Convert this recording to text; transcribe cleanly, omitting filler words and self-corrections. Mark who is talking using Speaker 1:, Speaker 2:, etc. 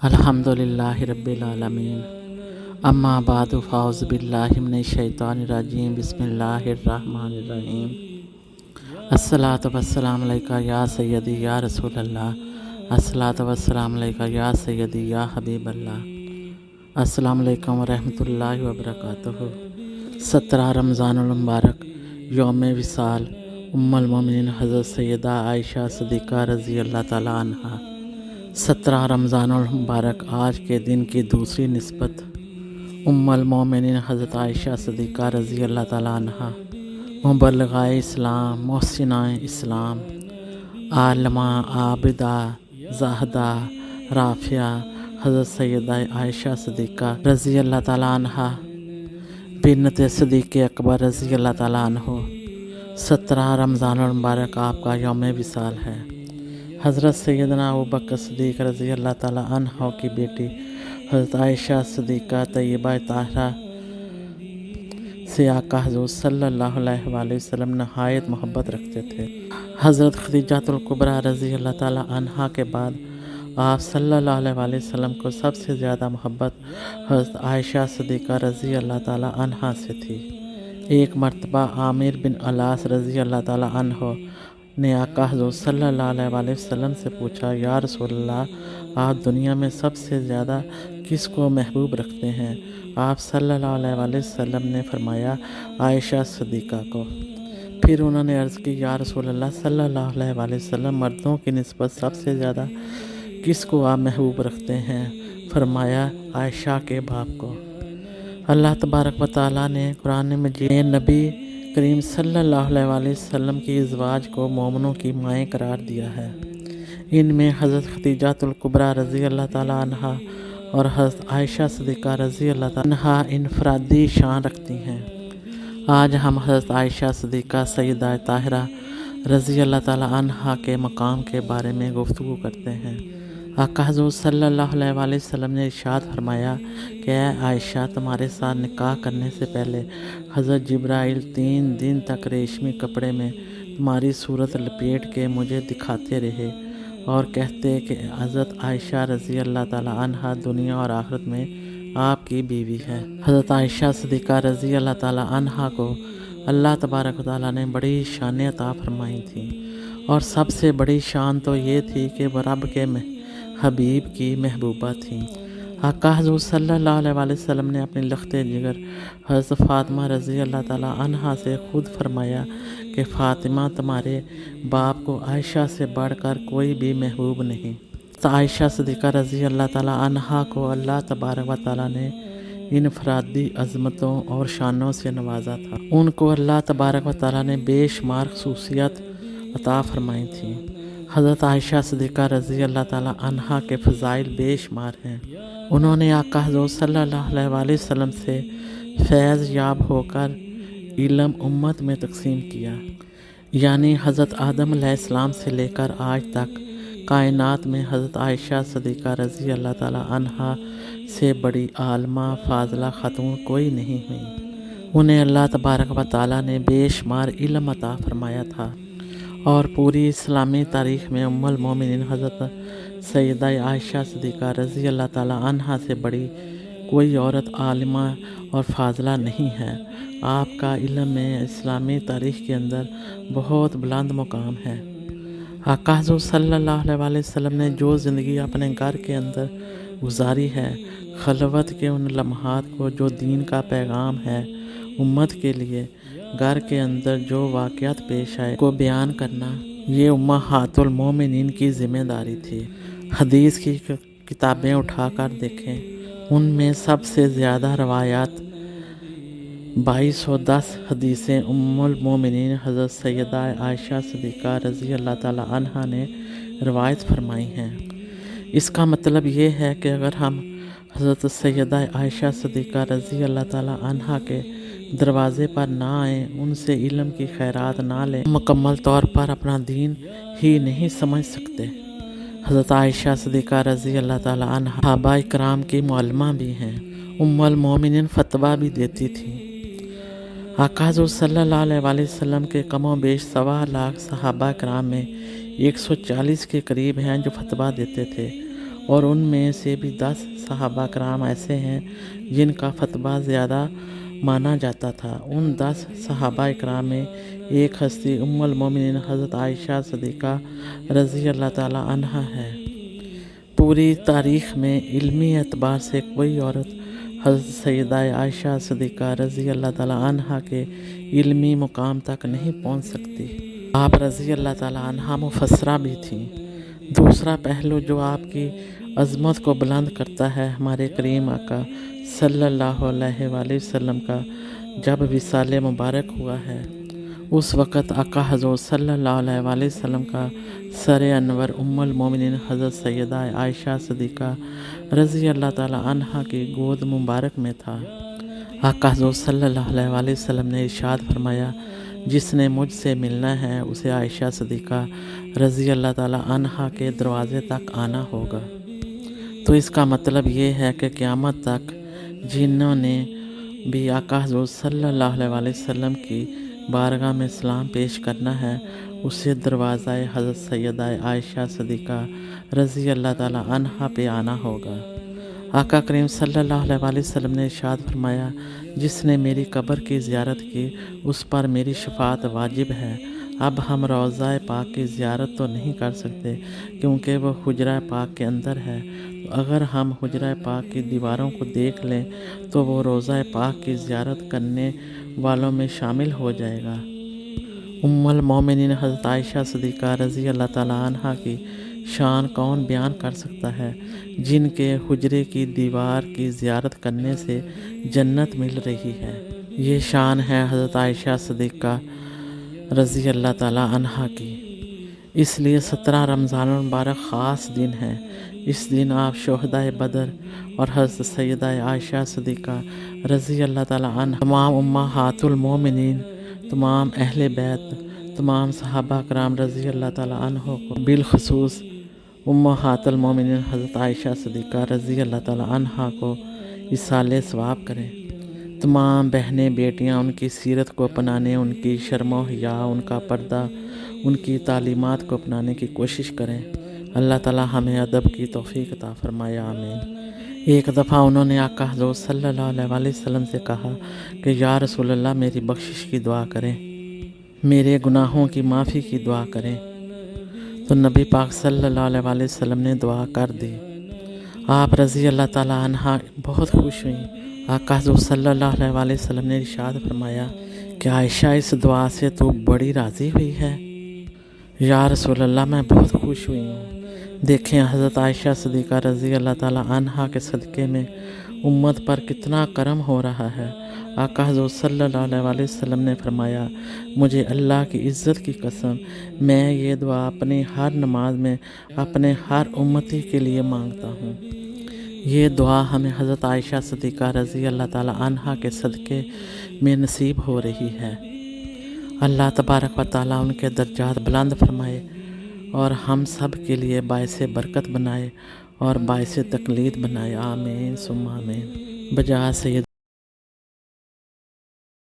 Speaker 1: الحمدللہ رب العالمین اما بعد فاعوذ باللہ من الشیطان الرجیم بسم اللہ الرحمن الرحیم الصلاۃ والسلام علیکہ یا سیدی یا رسول اللہ الصلاۃ والسلام علیکہ یا سیدی یا حبیب اللہ۔ السلام علیکم ورحمۃ اللہ وبرکاتہ۔ 17 رمضان المبارک یوم وصال ام المومنین حضرت سیدہ عائشہ صدیقہ رضی اللہ تعالیٰ عنہا۔ 17 رمضان المبارک آج کے دن کی دوسری نسبت ام المومنین حضرت عائشہ صدیقہ رضی اللہ تعالیٰ عنہا، مبلغہ اسلام، محسنہ اسلام، عالمہ، عابدہ، زاہدہ، رافعہ حضرت سیدہ عائشہ صدیقہ رضی اللہ تعالیٰ عنہا بنت صدیق اکبر رضی اللہ تعالیٰ عنہ۔ 17 رمضان المبارک آپ کا یوم وصال ہے۔ حضرت سیدنا ابوبکر صدیق رضی اللہ تعالیٰ عنہ کی بیٹی حضرت عائشہ صدیقہ طیبہ طاہرہ سے آقا حضور صلی اللہ علیہ وآلہ وسلم نہایت محبت رکھتے تھے۔ حضرت خدیجہ الکبریٰ رضی اللہ تعالیٰ عنہا کے بعد آپ صلی اللہ علیہ وآلہ وسلم کو سب سے زیادہ محبت حضرت عائشہ صدیقہ رضی اللہ تعالیٰ عنہا سے تھی۔ ایک مرتبہ عامر بن العاص رضی اللہ تعالیٰ عنہ نے آقا حضور صلی اللہ علیہ وآلہ وسلم سے پوچھا، یا رسول اللہ، آپ دنیا میں سب سے زیادہ کس کو محبوب رکھتے ہیں؟ آپ صلی اللہ علیہ وآلہ وسلم نے فرمایا، عائشہ صدیقہ کو۔ پھر انہوں نے عرض کی، یا رسول اللہ صلی اللہ علیہ وآلہ وسلم، مردوں کی نسبت سب سے زیادہ کس کو آپ محبوب رکھتے ہیں؟ فرمایا، عائشہ کے باپ کو۔ اللہ تبارک و تعالیٰ نے قرآن مجید میں نبی کریم صلی اللہ علیہ وآلہ وسلم کی ازواج کو مومنوں کی مائیں قرار دیا ہے۔ ان میں حضرت خدیجہ الکبریٰ رضی اللہ تعالیٰ عنہا اور حضرت عائشہ صدیقہ رضی اللہ تعالیٰ عنہا انفرادی شان رکھتی ہیں۔ آج ہم حضرت عائشہ صدیقہ سیدہ طاہرہ رضی اللہ تعالیٰ عنہا کے مقام کے بارے میں گفتگو کرتے ہیں۔ آقا حضور صلی اللہ علیہ وآلہ وسلم نے ارشاد فرمایا کہ اے عائشہ، تمہارے ساتھ نکاح کرنے سے پہلے حضرت جبرائیل 3 دن تک ریشمی کپڑے میں تمہاری صورت لپیٹ کے مجھے دکھاتے رہے اور کہتے کہ حضرت عائشہ رضی اللہ تعالیٰ عنہا دنیا اور آخرت میں آپ کی بیوی ہے۔ حضرت عائشہ صدیقہ رضی اللہ تعالیٰ عنہا کو اللہ تبارک و تعالیٰ نے بڑی شانیں عطا فرمائی تھیں، اور سب سے بڑی شان تو یہ تھی کہ وہ رب کے حبیب کی محبوبہ تھیں۔ آقا حضور صلی اللہ علیہ وآلہ وسلم نے اپنی لخت جگر حضرت فاطمہ رضی اللہ تعالیٰ عنہا سے خود فرمایا کہ فاطمہ، تمہارے باپ کو عائشہ سے بڑھ کر کوئی بھی محبوب نہیں۔ عائشہ صدیقہ رضی اللہ تعالیٰ عنہا کو اللہ تبارک و تعالیٰ نے انفرادی عظمتوں اور شانوں سے نوازا تھا۔ ان کو اللہ تبارک و تعالیٰ نے بے شمار خصوصیت عطا فرمائی تھیں۔ حضرت عائشہ صدیقہ رضی اللہ تعالیٰ عنہا کے فضائل بے شمار ہیں۔ انہوں نے آقا حضور صلی اللہ علیہ وآلہ وسلم سے فیض یاب ہو کر علم امت میں تقسیم کیا، یعنی حضرت آدم علیہ السلام سے لے کر آج تک کائنات میں حضرت عائشہ صدیقہ رضی اللہ تعالیٰ عنہا سے بڑی عالمہ فاضلہ خاتون کوئی نہیں ہوئی۔ انہیں اللہ تبارک و تعالیٰ نے بے شمار علم عطا فرمایا تھا، اور پوری اسلامی تاریخ میں ام المومنین حضرت سیدہ عائشہ صدیقہ رضی اللہ تعالیٰ عنہا سے بڑی کوئی عورت عالمہ اور فاضلہ نہیں ہے۔ آپ کا علم میں اسلامی تاریخ کے اندر بہت بلند مقام ہے۔ آقا حضور صلی اللہ علیہ وآلہ وسلم نے جو زندگی اپنے گھر کے اندر گزاری ہے، خلوت کے ان لمحات کو جو دین کا پیغام ہے امت کے لیے، گھر کے اندر جو واقعات پیش آئے کو بیان کرنا، یہ امہات المومنین کی ذمہ داری تھی۔ حدیث کی کتابیں اٹھا کر دیکھیں، ان میں سب سے زیادہ روایات 2210 حدیثیں ام المومنین حضرت سیدہ عائشہ صدیقہ رضی اللہ تعالیٰ عنہا نے روایت فرمائی ہیں۔ اس کا مطلب یہ ہے کہ اگر ہم حضرت سیدہ عائشہ صدیقہ رضی اللہ تعالیٰ عنہا کے دروازے پر نہ آئیں، ان سے علم کی خیرات نہ لیں، مکمل طور پر اپنا دین ہی نہیں سمجھ سکتے۔ حضرت عائشہ صدیقہ رضی اللہ تعالیٰ عنہا صحابہ کرام کی معلمہ بھی ہیں، ام المومنین فتویٰ بھی دیتی تھیں۔ آقا حضور صلی اللہ علیہ وآلہ وسلم کے کم و بیش 1.25 لاکھ صحابہ کرام میں 140 کے قریب ہیں جو فتویٰ دیتے تھے، اور ان میں سے بھی 10 صحابہ کرام ایسے ہیں جن کا فتویٰ زیادہ مانا جاتا تھا۔ ان 10 صحابہ کرام میں ایک ہستی ام المومنین حضرت عائشہ صدیقہ رضی اللہ تعالیٰ عنہا ہے۔ پوری تاریخ میں علمی اعتبار سے کوئی عورت حضرت سیدہ عائشہ صدیقہ رضی اللہ تعالیٰ عنہا کے علمی مقام تک نہیں پہنچ سکتی۔ آپ رضی اللہ تعالیٰ عنہا مفسرہ بھی تھیں۔ دوسرا پہلو جو آپ کی عظمت کو بلند کرتا ہے، ہمارے کریم آقا صلی اللہ علیہ وآلہ وسلم کا جب وصال مبارک ہوا ہے، اس وقت آقا حضور صلی اللہ علیہ وآلہ وسلم کا سر انور ام المومنین حضرت سیدہ عائشہ صدیقہ رضی اللہ تعالیٰ عنہا کی گود مبارک میں تھا۔ آقا حضور صلی اللہ علیہ وآلہ وسلم نے ارشاد فرمایا، جس نے مجھ سے ملنا ہے اسے عائشہ صدیقہ رضی اللہ تعالیٰ عنہا کے دروازے تک آنا ہوگا۔ تو اس کا مطلب یہ ہے کہ قیامت تک جنہوں نے بھی آقا حضور صلی اللہ علیہ وآلہ وسلم کی بارگاہ میں سلام پیش کرنا ہے، اسے دروازہ حضرت سیدہ عائشہ صدیقہ رضی اللہ تعالیٰ عنہا پہ آنا ہوگا۔ آقا کریم صلی اللہ علیہ وآلہ وسلم نے ارشاد فرمایا، جس نے میری قبر کی زیارت کی اس پر میری شفاعت واجب ہے۔ اب ہم روضہ پاک کی زیارت تو نہیں کر سکتے کیونکہ وہ حجرہ پاک کے اندر ہے، تو اگر ہم حجرہ پاک کی دیواروں کو دیکھ لیں تو وہ روضہ پاک کی زیارت کرنے والوں میں شامل ہو جائے گا۔ ام المومنین حضرت عائشہ صدیقہ رضی اللہ تعالیٰ عنہا کی شان کون بیان کر سکتا ہے، جن کے حجرے کی دیوار کی زیارت کرنے سے جنت مل رہی ہے۔ یہ شان ہے حضرت عائشہ صدیقہ رضی اللہ تعالیٰ عنہا کی۔ اس لیے 17 رمضان المبارک خاص دن ہے۔ اس دن آپ شہدائے بدر اور حضرت سیدہ عائشہ صدیقہ رضی اللہ تعالیٰ عنہ، تمام امہات المومنین، تمام اہل بیت، تمام صحابہ کرام رضی اللہ تعالیٰ عنہ کو، بالخصوص امہات المومنین حضرت عائشہ صدیقہ رضی اللہ تعالیٰ عنہ کو ایصال ثواب کریں۔ تمام بہنیں بیٹیاں ان کی سیرت کو اپنانے، ان کی شرم و حیا، ان کا پردہ، ان کی تعلیمات کو اپنانے کی کوشش کریں۔ اللہ تعالیٰ ہمیں ادب کی توفیق عطا فرمائے، آمین۔ ایک دفعہ انہوں نے آقا حضور صلی اللہ علیہ وآلہ وسلم سے کہا کہ یا رسول اللہ، میری بخشش کی دعا کریں، میرے گناہوں کی معافی کی دعا کریں۔ تو نبی پاک صلی اللہ علیہ وآلہ وسلم نے دعا کر دی۔ آپ رضی اللہ تعالیٰ عنہ بہت خوش ہوئیں۔ آقا حضور صلی اللہ علیہ وآلہ وسلم نے ارشاد فرمایا کہ عائشہ اس دعا سے تو بڑی راضی ہوئی ہے۔ یا رسول اللہ، میں بہت خوش ہوئی ہوں۔ دیکھیں حضرت عائشہ صدیقہ رضی اللہ تعالیٰ عنہا کے صدقے میں امت پر کتنا کرم ہو رہا ہے۔ آقا حضور صلی اللہ علیہ وآلہ وسلم نے فرمایا، مجھے اللہ کی عزت کی قسم، میں یہ دعا اپنی ہر نماز میں اپنے ہر امتی کے لیے مانگتا ہوں۔ یہ دعا ہمیں حضرت عائشہ صدیقہ رضی اللہ تعالیٰ عنہا کے صدقے میں نصیب ہو رہی ہے۔ اللہ تبارک و تعالیٰ ان کے درجات بلند فرمائے اور ہم سب کے لیے باعث برکت بنائے اور باعث تقلید بنائے، آمین ثم آمین۔ بجا سید